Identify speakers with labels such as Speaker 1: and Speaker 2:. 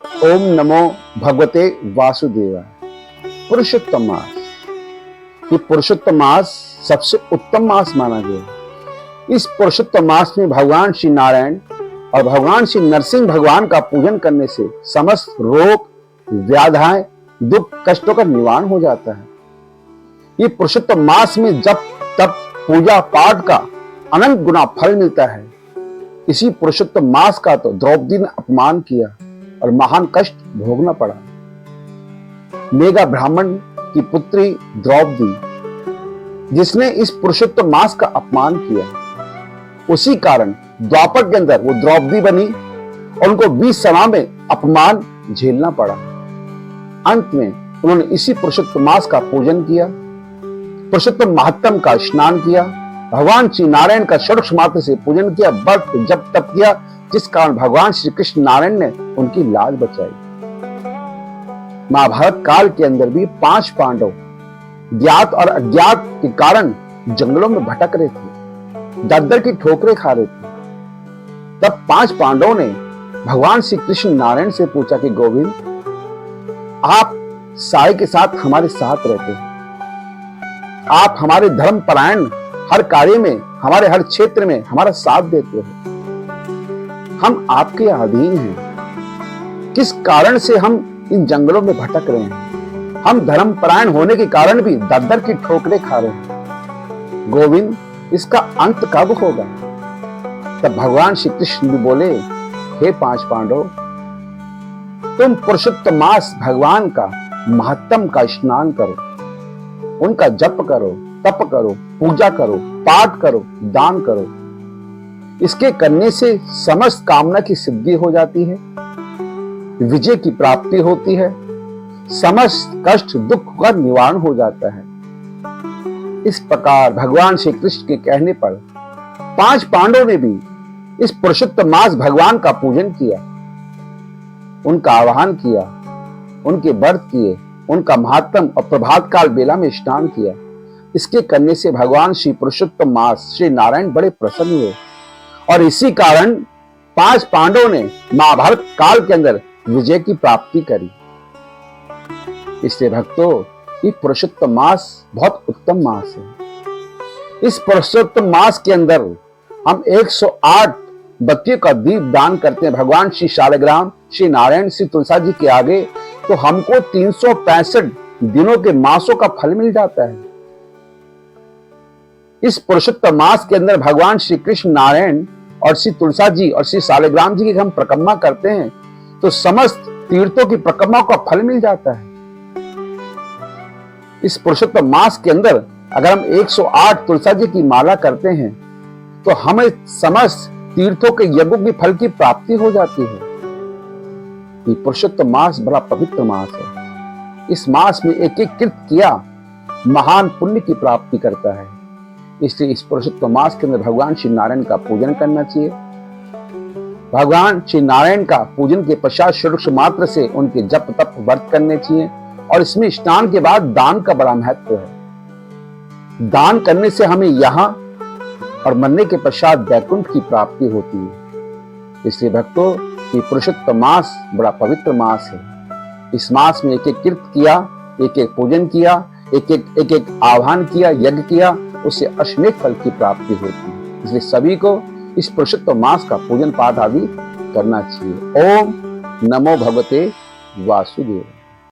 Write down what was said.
Speaker 1: ओम नमो भगवते वासुदेवाय। पुरुषोत्तम मास, ये पुरुषोत्तम मास सबसे उत्तम मास माना गया है। इस पुरुषोत्तम मास में भगवान श्री नारायण और भगवान श्री नरसिंह भगवान का पूजन करने से समस्त रोग, व्याधाएं, दुख, कष्टों का निवारण हो जाता है। ये पुरुषोत्तम मास में जप, तप, पूजा पाठ का अनंत गुना फल मिलता है। इसी पुरुषोत्तम मास का तो द्रौपदी ने अपमान किया और महान कष्ट भोगना पड़ा। मेघा ब्राह्मण की पुत्री द्रौपदी, जिसने इस पुरुषोत्तम मास का अपमान किया, उसी कारण द्वापर के अंदर वो द्रौपदी बनी और उनको 20 सभा में अपमान झेलना पड़ा। अंत में उन्होंने इसी पुरुषोत्तम मास का पूजन किया, पुरुषोत्तम महात्म का स्नान किया, भगवान श्री नारायण का षोडश मात्र से पूजन किया, व्रत जप तप किया, जिस कारण भगवान श्री कृष्ण नारायण ने उनकी लाज बचाई। महाभारत काल के अंदर भी 5 पांडव ज्ञात और अज्ञात के कारण जंगलों में भटक रहे थे, दर-दर की ठोकरें खा रहे थे। तब 5 पांडवों ने भगवान श्री कृष्ण नारायण से पूछा कि गोविंद, आप साई के साथ हमारे साथ रहते हैं, आप हमारे धर्म परायण, हर कार्य में, हमारे हर क्षेत्र में हमारा साथ देते हो, हम आपके अधीन हैं, किस कारण से हम इन जंगलों में भटक रहे हैं? हम धर्मपरायण होने के कारण भी दर-दर की ठोकरें खा रहे हैं। गोविंद, इसका अंत कब होगा? तब भगवान श्री कृष्ण भी बोले, हे 5 पांडव, तुम पुरुषोत्तम मास भगवान का महात्म का स्नान करो, उनका जप करो, तप करो, पूजा करो, पाठ करो, दान करो। इसके करने से समस्त कामना की सिद्धि हो जाती है, विजय की प्राप्ति होती है, समस्त कष्ट दुख का निवारण हो जाता है। इस प्रकार भगवान श्री कृष्ण के कहने पर 5 पांडवों ने भी इस पुरुषोत्तम मास भगवान का पूजन किया, उनका आह्वान किया, उनके व्रत किए, उनका महात्म और प्रभात काल बेला में स्नान किया। इसके करने से भगवान श्री पुरुषोत्तम मास श्री नारायण बड़े प्रसन्न हुए और इसी कारण 5 पांडवों ने महाभारत काल के अंदर विजय की प्राप्ति करी। इसलिए भक्तों, ये पुरुषोत्तम मास बहुत उत्तम मास है। इस पुरुषोत्तम मास के अंदर हम 108 बत्तियों का दीप दान करते हैं भगवान श्री शालिग्राम, श्री नारायण, श्री तुलसा जी के आगे, तो हमको 365 दिनों के मासों का फल मिल जाता है। इस पुरुषोत्तम मास के अंदर भगवान श्री कृष्ण नारायण और श्री तुलसा जी और श्री शालिग्राम जी की हम परिक्रमा करते हैं तो समस्त तीर्थों की परिक्रमा का फल मिल जाता है। इस पुरुषोत्तम मास के अंदर अगर हम 108 तुलसा जी की माला करते हैं तो हमें समस्त तीर्थों के यज्ञों की फल की प्राप्ति हो जाती है। ये पुरुषोत्तम मास बड़ा पवित्र मास है। इस मास में एक एक कृत किया महान पुण्य की प्राप्ति करता है। इसलिए इस पुरुषोत्तम मास के अंदर भगवान श्री नारायण का पूजन करना चाहिए। भगवान श्री नारायण का पूजन के पश्चात षोडश मात्र से उनके जप तप व्रत करने चाहिए और इसमें स्नान के बाद दान का बड़ा महत्व है। दान करने से हमें यहाँ और मरने के पश्चात वैकुंठ की प्राप्ति होती है। इसलिए भक्तों, ये पुरुषोत्तम मास बड़ा पवित्र मास है। इस मास में एक एक कृत किया, एक एक पूजन किया, एक एक आह्वान किया, यज्ञ किया, उससे अश्वमेध फल की प्राप्ति होती है। इसलिए सभी को इस पुरुषोत्तम मास का पूजन पाठ आदि करना चाहिए। ओम नमो भगवते वासुदेवाय।